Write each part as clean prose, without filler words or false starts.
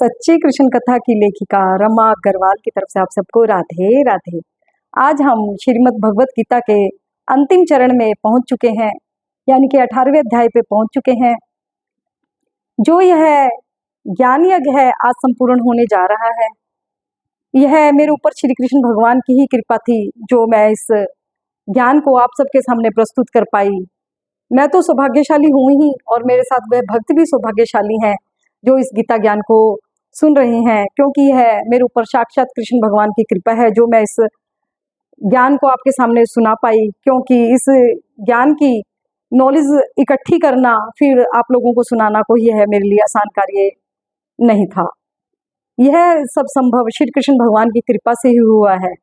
सच्ची कृष्ण कथा की लेखिका रमा अग्रवाल की तरफ से आप सबको राधे राधे। आज हम श्रीमद् भगवत गीता के अंतिम चरण में पहुंच चुके हैं, यानी कि 18वें अध्याय पे पहुंच चुके हैं। जो यह ज्ञान यज्ञ है आज संपूर्ण होने जा रहा है। यह मेरे ऊपर श्री कृष्ण भगवान की ही कृपा थी जो मैं इस ज्ञान को आप सबके सामने प्रस्तुत कर पाई। मैं तो सौभाग्यशाली हूँ ही, और मेरे साथ वह भक्त भी सौभाग्यशाली हैं जो इस गीता ज्ञान को सुन रहे हैं, क्योंकि यह मेरे ऊपर साक्षात कृष्ण भगवान की कृपा है जो मैं इस ज्ञान को आपके सामने सुना पाई। क्योंकि इस ज्ञान की नॉलेज इकट्ठी करना फिर आप लोगों को सुनाना कोई है मेरे लिए आसान कार्य नहीं था। यह सब संभव श्री कृष्ण भगवान की कृपा से ही हुआ है,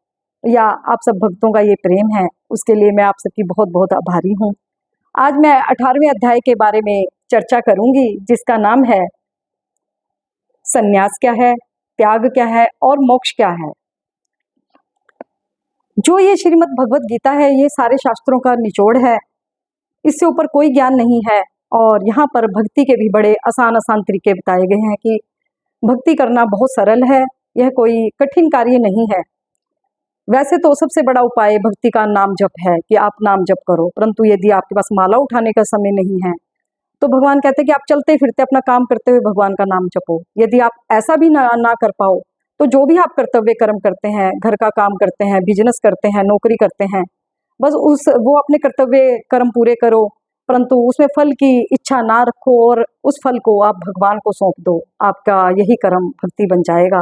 या आप सब भक्तों का ये प्रेम है, उसके लिए मैं आप सबकी बहुत बहुत आभारी हूँ। आज मैं 18वें अध्याय के बारे में चर्चा करूंगी, जिसका नाम है संन्यास क्या है, त्याग क्या है और मोक्ष क्या है। जो ये श्रीमद् भगवत गीता है ये सारे शास्त्रों का निचोड़ है, इससे ऊपर कोई ज्ञान नहीं है। और यहाँ पर भक्ति के भी बड़े आसान आसान तरीके बताए गए हैं कि भक्ति करना बहुत सरल है, यह कोई कठिन कार्य नहीं है। वैसे तो सबसे बड़ा उपाय भक्ति का नाम जप है कि आप नाम जप करो, परंतु यदि आपके पास माला उठाने का समय नहीं है तो भगवान कहते हैं कि आप चलते फिरते अपना काम करते हुए भगवान का नाम जपो। यदि आप ऐसा भी ना कर पाओ तो जो भी आप कर्तव्य कर्म करते हैं, घर का काम करते हैं, बिजनेस करते हैं, नौकरी करते हैं, बस वो अपने कर्तव्य कर्म पूरे करो, परंतु उसमें फल की इच्छा ना रखो और उस फल को आप भगवान को सौंप दो। आपका यही कर्म भक्ति बन जाएगा।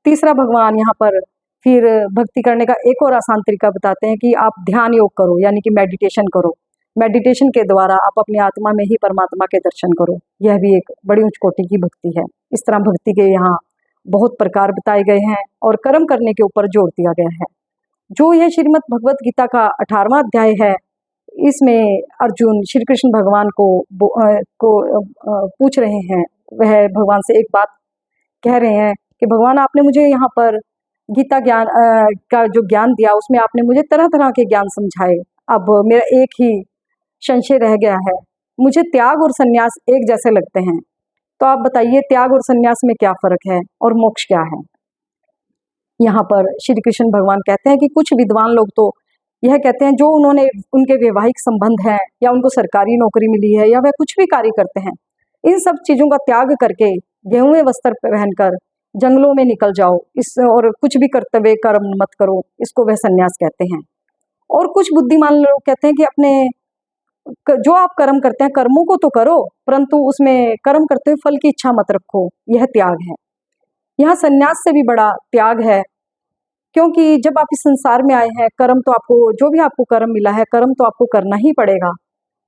तीसरा, भगवान यहाँ पर फिर भक्ति करने का एक और आसान तरीका बताते हैं कि आप ध्यान योग करो, यानी कि मेडिटेशन करो। मेडिटेशन के द्वारा आप अपनी आत्मा में ही परमात्मा के दर्शन करो। यह भी एक बड़ी उच्च कोटि की भक्ति है। इस तरह भक्ति के यहाँ बहुत प्रकार बताए गए हैं और कर्म करने के ऊपर जोर दिया गया है। जो यह श्रीमद् भगवत गीता का 18वां अध्याय है, इसमें अर्जुन श्री कृष्ण भगवान को पूछ रहे हैं। वह भगवान से एक बात कह रहे हैं कि भगवान, आपने मुझे यहाँ पर गीता ज्ञान का जो ज्ञान दिया उसमें आपने मुझे तरह तरह के ज्ञान समझाए। अब मेरा एक ही संशय रह गया है, मुझे त्याग और संन्यास एक जैसे लगते हैं, तो आप बताइए त्याग और संन्यास में क्या फर्क है और मोक्ष क्या है। यहाँ पर श्री कृष्ण भगवान कहते हैं कि कुछ विद्वान लोग तो यह कहते हैं जो उनके वैवाहिक संबंध हैं, या उनको सरकारी नौकरी मिली है, या वह कुछ भी कार्य करते हैं, इन सब चीजों का त्याग करके गेहूं वस्त्र पहनकर जंगलों में निकल जाओ, और कुछ भी कर्तव्य कर्म मत करो, इसको वह संन्यास कहते हैं। और कुछ बुद्धिमान लोग कहते हैं कि अपने जो आप कर्म करते हैं कर्मों को तो करो, परंतु उसमें कर्म करते हुए फल की इच्छा मत रखो, यह त्याग है। यहाँ संन्यास से भी बड़ा त्याग है, क्योंकि जब आप इस संसार में आए हैं, कर्म तो आपको, जो भी आपको कर्म मिला है, कर्म तो आपको करना ही पड़ेगा,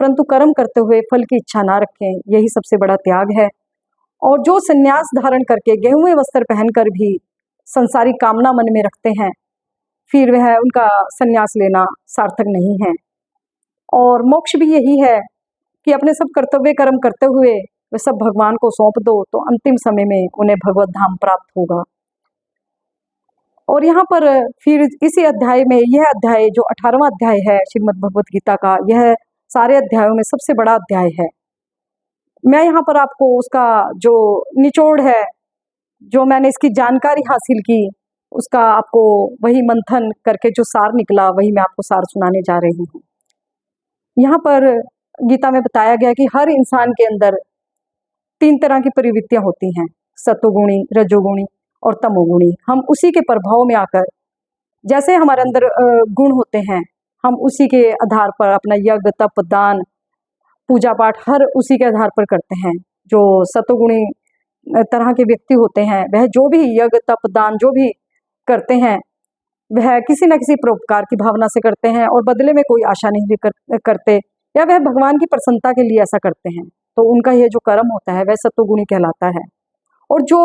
परंतु कर्म करते हुए फल की इच्छा ना रखें, यही सबसे बड़ा त्याग है। और जो संन्यास धारण करके गेहूं वस्त्र पहनकर भी संसारिक कामना मन में रखते हैं, फिर वह उनका संन्यास लेना सार्थक नहीं है। और मोक्ष भी यही है कि अपने सब कर्तव्य कर्म करते हुए वे सब भगवान को सौंप दो, तो अंतिम समय में उन्हें भगवत धाम प्राप्त होगा। और यहाँ पर फिर इसी अध्याय में, यह अध्याय जो 18वां अध्याय है श्रीमद् भगवत गीता का, यह सारे अध्यायों में सबसे बड़ा अध्याय है। मैं यहाँ पर आपको उसका जो निचोड़ है, जो मैंने इसकी जानकारी हासिल की, उसका आपको वही मंथन करके जो सार निकला, वही मैं आपको सार सुनाने जा रही हूँ। यहाँ पर गीता में बताया गया कि हर इंसान के अंदर 3 तरह की प्रवृत्तियां होती हैं, सत्वगुणी, रजोगुणी और तमोगुणी। हम उसी के प्रभाव में आकर, जैसे हमारे अंदर गुण होते हैं, हम उसी के आधार पर अपना यज्ञ तप दान पूजा पाठ हर उसी के आधार पर करते हैं। जो सत्वगुणी तरह के व्यक्ति होते हैं, वह जो भी यज्ञ तप दान जो भी करते हैं, वह किसी न किसी परोपकार की भावना से करते हैं और बदले में कोई आशा नहीं करते, या वह भगवान की प्रसन्नता के लिए ऐसा करते हैं। तो उनका यह जो कर्म होता है वह सत्वगुणी कहलाता है। और जो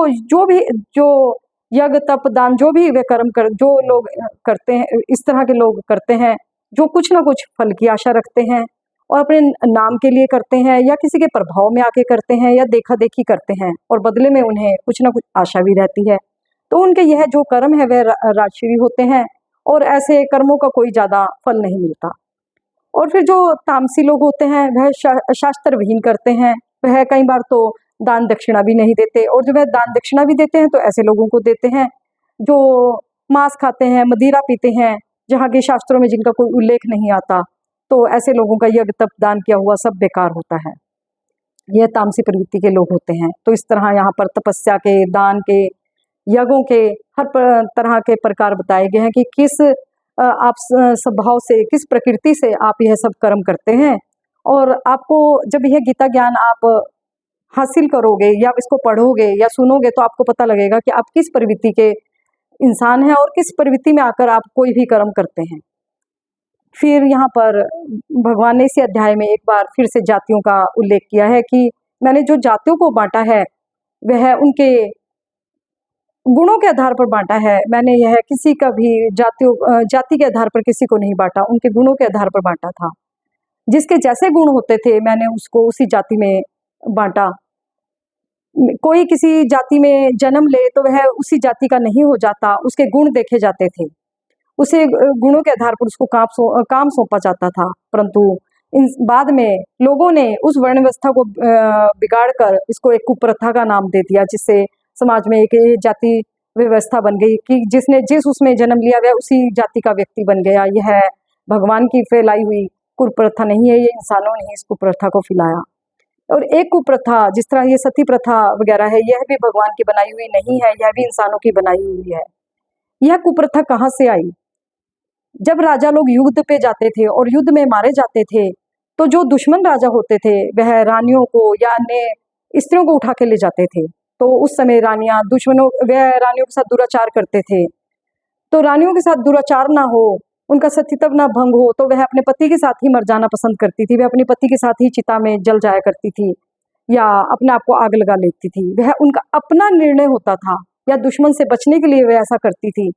यज्ञ तप दान जो भी वे कर्म जो लोग करते हैं, इस तरह के लोग करते हैं जो कुछ ना कुछ फल की आशा रखते हैं और अपने नाम के लिए करते हैं, या किसी के प्रभाव में आके करते हैं, या देखा देखी करते हैं, और बदले में उन्हें कुछ ना कुछ आशा भी रहती है, तो उनके यह जो कर्म है वह राजसी होते हैं, और ऐसे कर्मों का कोई ज्यादा फल नहीं मिलता। और फिर जो तामसी लोग होते हैं वह शास्त्र विहीन करते हैं, वह कई बार तो दान दक्षिणा भी नहीं देते, और जो वह दान दक्षिणा भी देते हैं तो ऐसे लोगों को देते हैं जो मांस खाते हैं, मदिरा पीते हैं, जहाँ के शास्त्रों में जिनका कोई उल्लेख नहीं आता। तो ऐसे लोगों का यज्ञ तप दान किया हुआ सब बेकार होता है। यह तामसी प्रवृत्ति के लोग होते हैं। तो इस तरह यहाँ पर तपस्या के, दान के, यज्ञों के हर तरह के प्रकार बताए गए हैं कि किस आप स्वभाव से, किस प्रकृति से आप यह सब कर्म करते हैं। और आपको जब यह गीता ज्ञान आप हासिल करोगे या इसको पढ़ोगे या सुनोगे तो आपको पता लगेगा कि आप किस प्रवृत्ति के इंसान हैं और किस प्रवृत्ति में आकर आप कोई भी कर्म करते हैं। फिर यहाँ पर भगवान ने इसी अध्याय में एक बार फिर से जातियों का उल्लेख किया है कि मैंने जो जातियों को बांटा है वह उनके गुणों के आधार पर बांटा है। मैंने यह किसी का भी जाति के आधार पर किसी को नहीं बांटा, उनके गुणों के आधार पर बांटा था। जिसके जैसे गुण होते थे मैंने उसको उसी जाति में बांटा। कोई किसी जाति में जन्म ले तो वह उसी जाति का नहीं हो जाता, उसके गुण देखे जाते थे, उसे गुणों के आधार पर उसको काम सौंपा जाता था। परंतु इन बाद में लोगों ने उस वर्ण व्यवस्था को बिगाड़ कर इसको एक कुप्रथा का नाम दे दिया, जिससे समाज में एक जाति व्यवस्था बन गई कि जिसने जिस उसमें जन्म लिया वह उसी जाति का व्यक्ति बन गया। यह भगवान की फैलाई हुई कुप्रथा नहीं है, ये इंसानों ने इस कुप्रथा को फैलाया। और एक कुप्रथा जिस तरह ये सती प्रथा वगैरह है, यह भी भगवान की बनाई हुई नहीं है, यह भी इंसानों की बनाई हुई है। यह कुप्रथा कहाँ से आई? जब राजा लोग युद्ध पे जाते थे और युद्ध में मारे जाते थे तो जो दुश्मन राजा होते थे वह रानियों को या अन्य स्त्रियों को उठा के ले जाते थे। तो उस समय रानियां वह रानियों के साथ दुराचार करते थे। तो रानियों के साथ दुराचार ना हो, उनका सतीत्व ना भंग हो, तो वह अपने पति के साथ ही मर जाना पसंद करती थी। वह अपने पति के साथ ही चिता में जल जाया करती थी या अपने आप को आग लगा लेती थी। वह उनका अपना निर्णय होता था या दुश्मन से बचने के लिए वह ऐसा करती थी।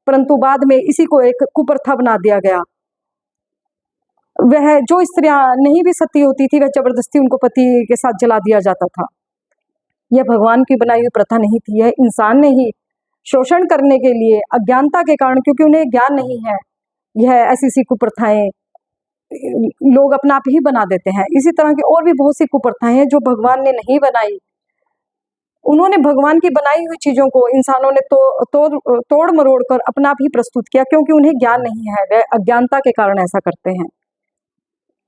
परंतु बाद में इसी को एक कुप्रथा बना दिया गया। वह जो स्त्रियां नहीं भी सती होती थी वह जबरदस्ती उनको पति के साथ जला दिया जाता था। यह भगवान की बनाई हुई प्रथा नहीं थी, यह इंसान ने ही शोषण करने के लिए अज्ञानता के कारण, क्योंकि उन्हें ज्ञान नहीं है, यह ऐसी कुप्रथाएं लोग अपना आप ही बना देते हैं। इसी तरह की और भी बहुत सी कुप्रथाएं हैं जो भगवान ने नहीं बनाई। उन्होंने भगवान की बनाई हुई चीजों को इंसानों ने तोड़ मरोड़ कर अपना आप ही प्रस्तुत किया, क्योंकि उन्हें ज्ञान नहीं है, वह अज्ञानता के कारण ऐसा करते हैं।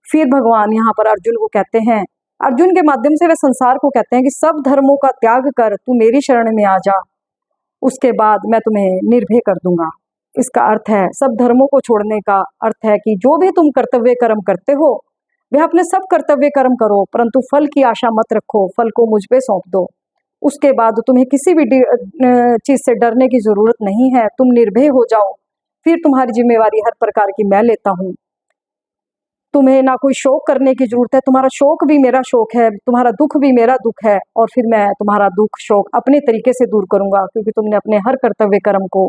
फिर भगवान यहाँ पर अर्जुन को कहते हैं, अर्जुन के माध्यम से वे संसार को कहते हैं कि सब धर्मों का त्याग कर तू मेरी शरण में आ जा, उसके बाद मैं तुम्हें निर्भय कर दूंगा। इसका अर्थ है, सब धर्मों को छोड़ने का अर्थ है कि जो भी तुम कर्तव्य कर्म करते हो वह अपने सब कर्तव्य कर्म करो, परंतु फल की आशा मत रखो, फल को मुझ पे सौंप दो। उसके बाद तुम्हें किसी भी चीज से डरने की जरूरत नहीं है, तुम निर्भय हो जाओ, फिर तुम्हारी जिम्मेवारी हर प्रकार की मैं लेता हूँ। तुम्हें ना कोई शोक करने की जरूरत है, तुम्हारा शोक भी मेरा शोक है, तुम्हारा दुख भी मेरा दुख है, और फिर मैं तुम्हारा दुख शोक अपने तरीके से दूर करूंगा, क्योंकि तुमने अपने हर कर्तव्य कर्म को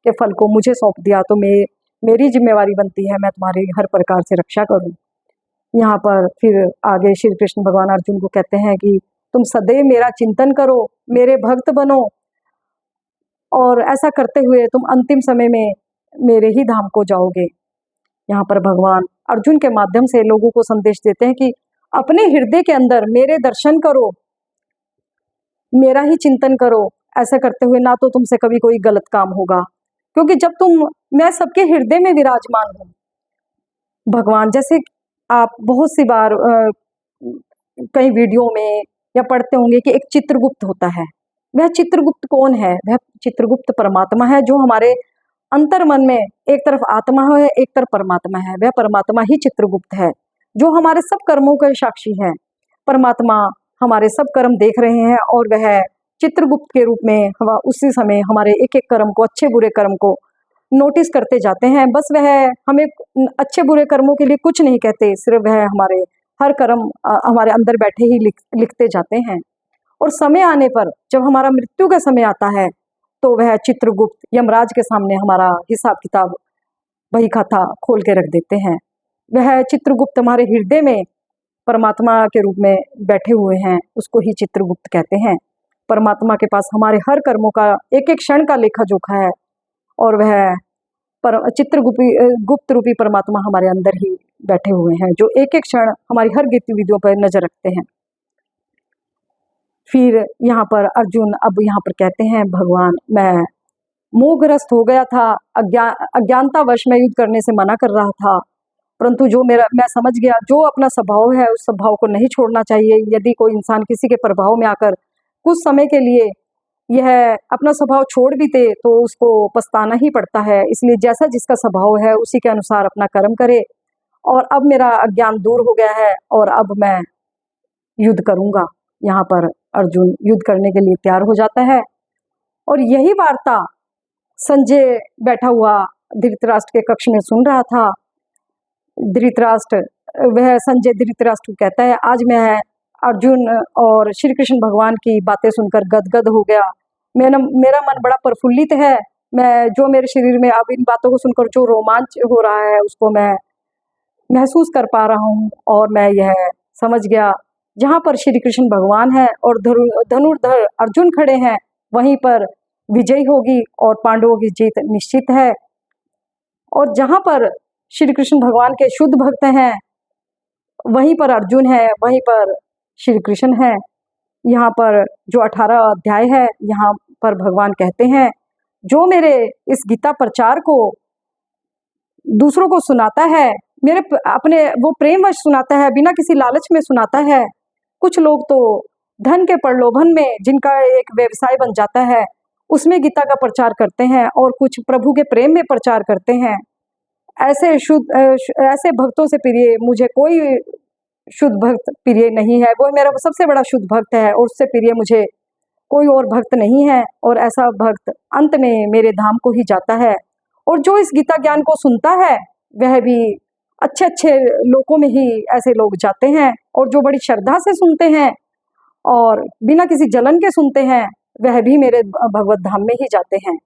के फल को मुझे सौंप दिया, तो मेरी जिम्मेवारी बनती है मैं तुम्हारी हर प्रकार से रक्षा करूं। यहाँ पर फिर आगे श्री कृष्ण भगवान अर्जुन को कहते हैं कि तुम सदैव मेरा चिंतन करो, मेरे भक्त बनो, और ऐसा करते हुए तुम अंतिम समय में मेरे ही धाम को जाओगे। यहाँ पर भगवान अर्जुन के माध्यम से लोगों को संदेश देते हैं कि अपने हृदय के अंदर मेरे दर्शन करो, मेरा ही चिंतन करो। ऐसा करते हुए ना तो तुमसे कभी कोई गलत काम होगा, क्योंकि जब मैं सबके हृदय में विराजमान हूँ। भगवान जैसे आप बहुत सी बार कई वीडियो में या पढ़ते होंगे कि एक चित्रगुप्त होता है। वह चित्रगुप्त कौन है? वह चित्रगुप्त परमात्मा है, जो हमारे अंतर मन में एक तरफ आत्मा है, एक तरफ परमात्मा है। वह परमात्मा ही चित्रगुप्त है, जो हमारे सब कर्मों का साक्षी है। परमात्मा हमारे सब कर्म देख रहे हैं और वह चित्रगुप्त के रूप में उसी समय हमारे एक एक कर्म को, अच्छे बुरे कर्म को नोटिस करते जाते हैं। बस वह हमें अच्छे बुरे कर्मों के लिए कुछ नहीं कहते, सिर्फ वह हमारे हर कर्म हमारे अंदर बैठे ही लिखते जाते हैं। और समय आने पर जब हमारा मृत्यु का समय आता है तो वह चित्रगुप्त यमराज के सामने हमारा हिसाब किताब, बही खाता खोल के रख देते हैं। वह चित्रगुप्त हमारे हृदय में परमात्मा के रूप में बैठे हुए हैं, उसको ही चित्रगुप्त कहते हैं। परमात्मा के पास हमारे हर कर्मों का एक एक क्षण का लेखा जोखा है, और वह गुप्त रूपी परमात्मा हमारे अंदर ही बैठे हुए हैं, जो एक एक क्षण हमारी हर गतिविधियों पर नजर रखते हैं। फिर यहाँ पर अर्जुन अब यहाँ पर कहते हैं, भगवान मैं मोहग्रस्त हो गया था, अज्ञानतावश मैं युद्ध करने से मना कर रहा था, परंतु जो मैं समझ गया जो अपना स्वभाव है उस स्वभाव को नहीं छोड़ना चाहिए। यदि कोई इंसान किसी के प्रभाव में आकर कुछ समय के लिए यह अपना स्वभाव छोड़ भी दे तो उसको पछताना ही पड़ता है। इसलिए जैसा जिसका स्वभाव है उसी के अनुसार अपना कर्म करे। और अब मेरा अज्ञान दूर हो गया है और अब मैं युद्ध करूंगा। यहाँ पर अर्जुन युद्ध करने के लिए तैयार हो जाता है। और यही वार्ता संजय बैठा हुआ धृतराष्ट्र के कक्ष में सुन रहा था। वह संजय धृतराष्ट्र को कहता है, आज मैं अर्जुन और श्री कृष्ण भगवान की बातें सुनकर गदगद हो गया। मेरा मन बड़ा प्रफुल्लित है। जो मेरे शरीर में अब इन बातों को सुनकर जो रोमांच हो रहा है उसको मैं महसूस कर पा रहा हूँ। और मैं यह समझ गया, जहाँ पर श्री कृष्ण भगवान है और धनुर्धर अर्जुन खड़े हैं वहीं पर विजय होगी और पांडवों की जीत निश्चित है। और जहाँ पर श्री कृष्ण भगवान के शुद्ध भक्त हैं वहीं पर अर्जुन है, वहीं पर श्री कृष्ण है। यहाँ पर जो 18 अध्याय है यहाँ पर भगवान कहते हैं, जो मेरे इस गीता प्रचार को दूसरों को सुनाता है, मेरे अपने वो प्रेमवश सुनाता है, बिना किसी लालच में सुनाता है। कुछ लोग तो धन के प्रलोभन में जिनका एक व्यवसाय बन जाता है उसमें गीता का प्रचार करते हैं और कुछ प्रभु के प्रेम में प्रचार करते हैं। ऐसे भक्तों से प्रिय मुझे कोई शुद्ध भक्त प्रिय नहीं है। वो मेरा सबसे बड़ा शुद्ध भक्त है और उससे प्रिय मुझे कोई और भक्त नहीं है। और ऐसा भक्त अंत में मेरे धाम को ही जाता है। और जो इस गीता ज्ञान को सुनता है वह भी अच्छे अच्छे लोगों में ही ऐसे लोग जाते हैं। और जो बड़ी श्रद्धा से सुनते हैं और बिना किसी जलन के सुनते हैं वह भी मेरे भगवत धाम में ही जाते हैं।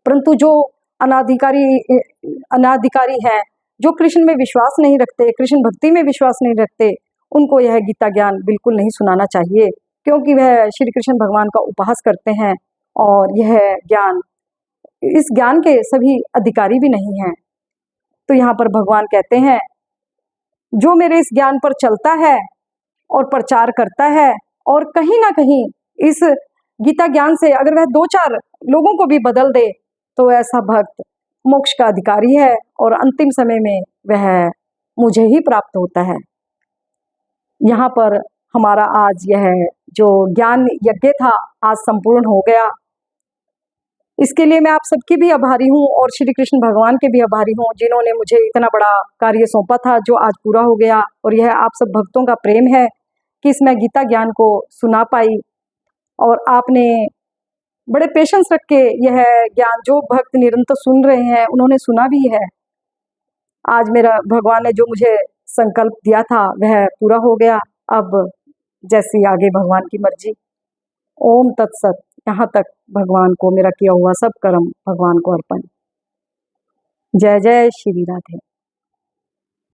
परंतु जो अनाधिकारी है, जो कृष्ण में विश्वास नहीं रखते, कृष्ण भक्ति में विश्वास नहीं रखते, उनको यह गीता ज्ञान बिल्कुल नहीं सुनाना चाहिए, क्योंकि वह श्री कृष्ण भगवान का उपहास करते हैं और यह ज्ञान इस ज्ञान के सभी अधिकारी भी नहीं हैं। तो यहाँ पर भगवान कहते हैं, जो मेरे इस ज्ञान पर चलता है और प्रचार करता है और कहीं ना कहीं इस गीता ज्ञान से अगर वह 2-4 लोगों को भी बदल दे तो ऐसा भक्त मोक्ष का अधिकारी है और अंतिम समय में वह मुझे ही प्राप्त होता है। यहाँ पर हमारा आज यह जो ज्ञान यज्ञ था आज संपूर्ण हो गया। इसके लिए मैं आप सबकी भी आभारी हूँ और श्री कृष्ण भगवान के भी आभारी हूँ, जिन्होंने मुझे इतना बड़ा कार्य सौंपा था जो आज पूरा हो गया। और यह आप सब भक्तों का प्रेम है कि इसमें गीता ज्ञान को सुना पाई और आपने बड़े पेशेंस रख के यह ज्ञान जो भक्त निरंतर सुन रहे हैं उन्होंने सुना भी है। आज मेरा भगवान ने जो मुझे संकल्प दिया था वह पूरा हो गया। अब जैसी आगे भगवान की मर्जी। ओम तत्सत। यहाँ तक भगवान को मेरा किया हुआ सब कर्म भगवान को अर्पण। जय जय श्री राधे।